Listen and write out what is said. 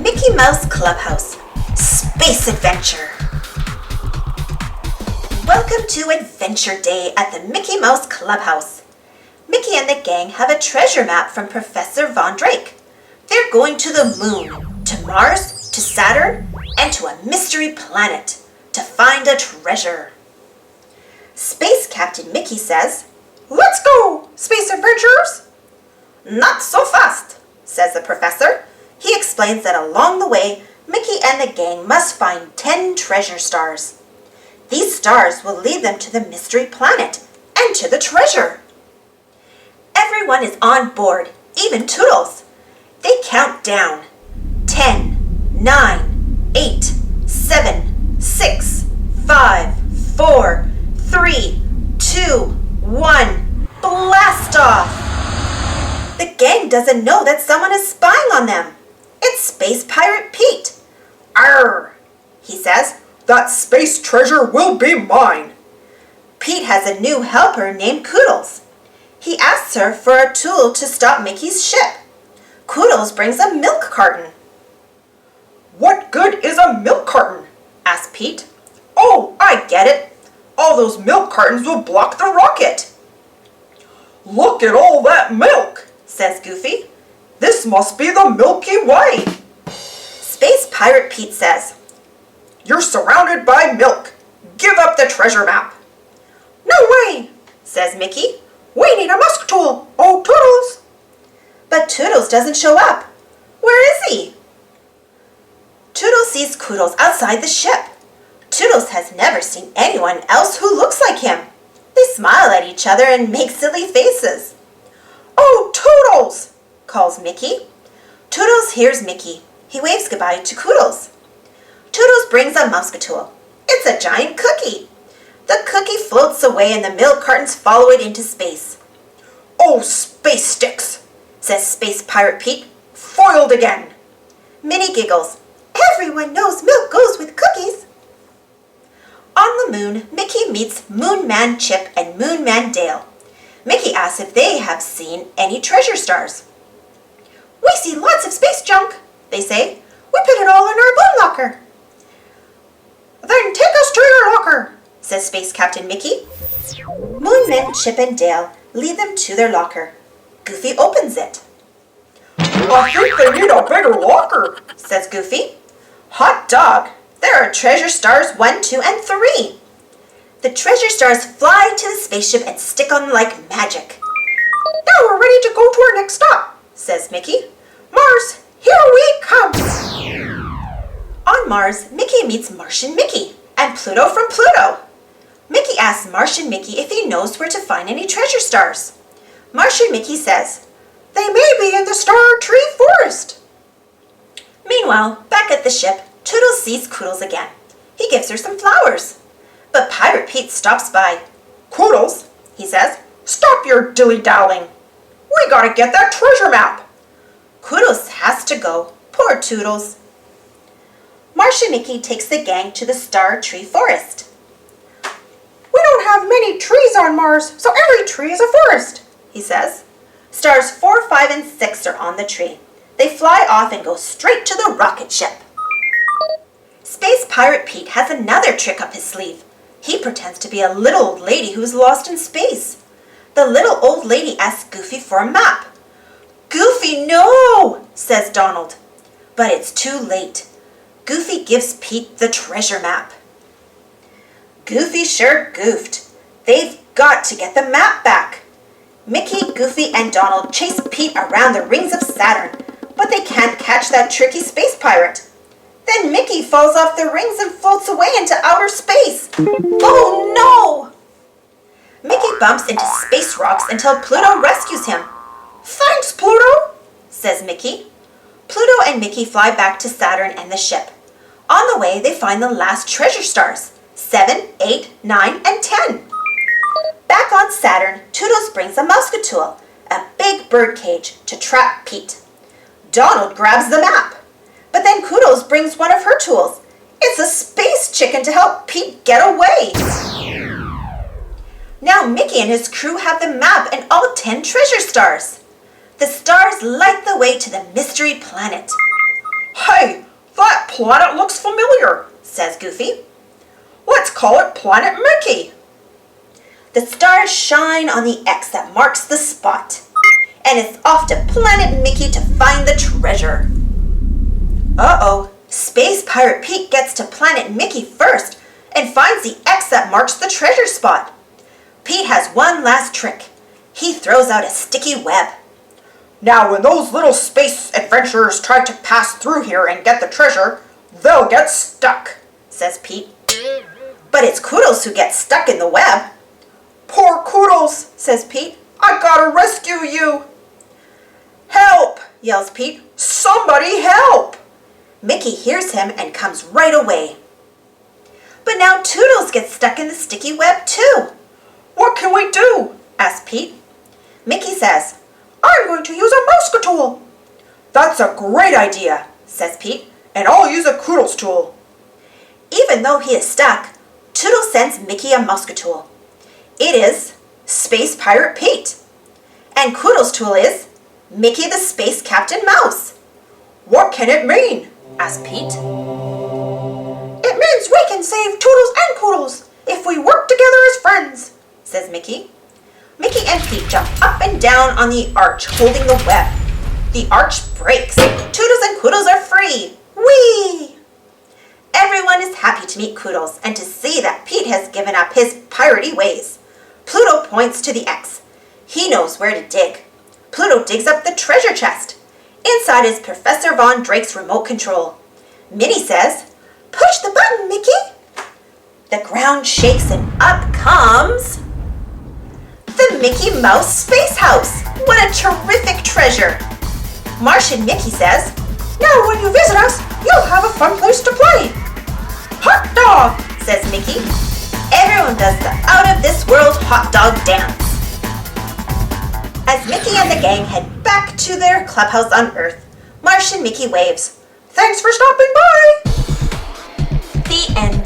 Mickey Mouse Clubhouse Space Adventure. Welcome to Adventure Day at the Mickey Mouse Clubhouse. Mickey and the gang have a treasure map from Professor Von Drake. They're going to the moon, to Mars, to Saturn, and to a mystery planet to find a treasure. Space Captain Mickey says, "Let's go, space adventurers!" "Not so fast," says the professor. He explains that along the way, Mickey and the gang must find 10 treasure stars. These stars will lead them to the mystery planet and to the treasure. Everyone is on board, even Toodles. They count down. 10, 9, 8, 7, 6, 5, 4, 3, 2, 1. Blast off! The gang doesn't know that someone is spying on them. It's Space Pirate Pete. "Arr," he says, "that space treasure will be mine." Pete has a new helper named Quoodles. He asks her for a tool to stop Mickey's ship. Quoodles brings a milk carton. "What good is a milk carton?" asks Pete. "Oh, I get it. All those milk cartons will block the rocket." "Look at all that milk," says Goofy. "This must be the Milky Way." Space Pirate Pete says, "You're surrounded by milk. Give up the treasure map." "No way," says Mickey. "We need a musk tool. Oh, Toodles." But Toodles doesn't show up. Where is he? Toodles sees Quoodles outside the ship. Toodles has never seen anyone else who looks like him. They smile at each other and make silly faces. "Oh, Toodles!" calls Mickey. Toodles hears Mickey. He waves goodbye to Quoodles. Toodles brings a musketool. It's a giant cookie. The cookie floats away and the milk cartons follow it into space. "Oh, space sticks," says Space Pirate Pete. "Foiled again." Minnie giggles. "Everyone knows milk goes with cookies." On the moon, Mickey meets Moon Man Chip and Moon Man Dale. Mickey asks if they have seen any treasure stars. "We see lots of space junk," they say. "We put it all in our moon locker." "Then take us to your locker," says Space Captain Mickey. Moonmen Chip and Dale lead them to their locker. Goofy opens it. "I think they need a bigger locker," says Goofy. "Hot dog! There are treasure stars 1, 2, and 3. The treasure stars fly to the spaceship and stick on like magic. "Now we're ready to go to our next stop," says Mickey. "Mars, here we come." On Mars, Mickey meets Martian Mickey and Pluto from Pluto. Mickey asks Martian Mickey if he knows where to find any treasure stars. Martian Mickey says, "They may be in the Star Tree Forest." Meanwhile, back at the ship, Toodles sees Quoodles again. He gives her some flowers. But Pirate Pete stops by. "Quoodles," he says, "stop your dilly-dallying. We gotta get that treasure map." Quoodles has to go. Poor Toodles. Martian Mickey takes the gang to the Star Tree Forest. "We don't have many trees on Mars, so every tree is a forest," he says. Stars 4, 5, and 6 are on the tree. They fly off and go straight to the rocket ship. Space Pirate Pete has another trick up his sleeve. He pretends to be a little old lady who is lost in space. The little old lady asks Goofy for a map. "Goofy, no!" says Donald. But it's too late. Goofy gives Pete the treasure map. Goofy sure goofed. They've got to get the map back. Mickey, Goofy, and Donald chase Pete around the rings of Saturn, but they can't catch that tricky space pirate. Then Mickey falls off the rings and floats away into outer space. Oh no! Mickey bumps into space rocks until Pluto rescues him. "Thanks, Pluto," says Mickey. Pluto and Mickey fly back to Saturn and the ship. On the way, they find the last treasure stars, 7, 8, 9, and 10. Back on Saturn, Toodles brings a musketool, a big bird cage, to trap Pete. Donald grabs the map. But then Quoodles brings one of her tools. It's a space chicken to help Pete get away. Now Mickey and his crew have the map and all 10 treasure stars. The stars light the way to the mystery planet. Hey, that planet looks familiar, says Goofy. Let's call it Planet Mickey. The stars shine on the X that marks the spot, and it's off to Planet Mickey to find the treasure. Uh-oh, Space Pirate Pete gets to Planet Mickey first and finds the X that marks the treasure spot. Pete has one last trick. He throws out a sticky web. Now when those little space adventurers try to pass through here and get the treasure, they'll get stuck, says Pete. But it's Quoodles who gets stuck in the web. Poor Quoodles, says Pete. I gotta rescue you. Help, yells Pete. Somebody help! Mickey hears him and comes right away. But now Toodles gets stuck in the sticky web too. What can we do? asks Pete. Mickey says, I'm going to use a mouse tool. That's a great idea, says Pete. And I'll use a Quoodles tool. Even though he is stuck, Toodles sends Mickey a musket-tool. It is Space Pirate Pete. And Quoodles' tool is Mickey the Space Captain Mouse. What can it mean? asked Pete. It means we can save Toodles and Quoodles if we work together as friends, says Mickey. Mickey and Pete jump up and down on the arch holding the web. The arch breaks. Toodles and Quoodles are free. Whee! Everyone is happy to meet Quoodles and to see that Pete has given up his piratey ways. Pluto points to the X. He knows where to dig. Pluto digs up the treasure chest. Inside is Professor Von Drake's remote control. Minnie says, "Push the button, Mickey." The ground shakes and up comes the Mickey Mouse Space House. What a terrific treasure. Martian Mickey says, "Now when you visit us, you'll have a fun place to play." "Hot dog," says Mickey. Everyone does the out-of-this-world hot dog dance. As Mickey and the gang head back to their clubhouse on Earth, Martian Mickey waves. Thanks for stopping by. The end.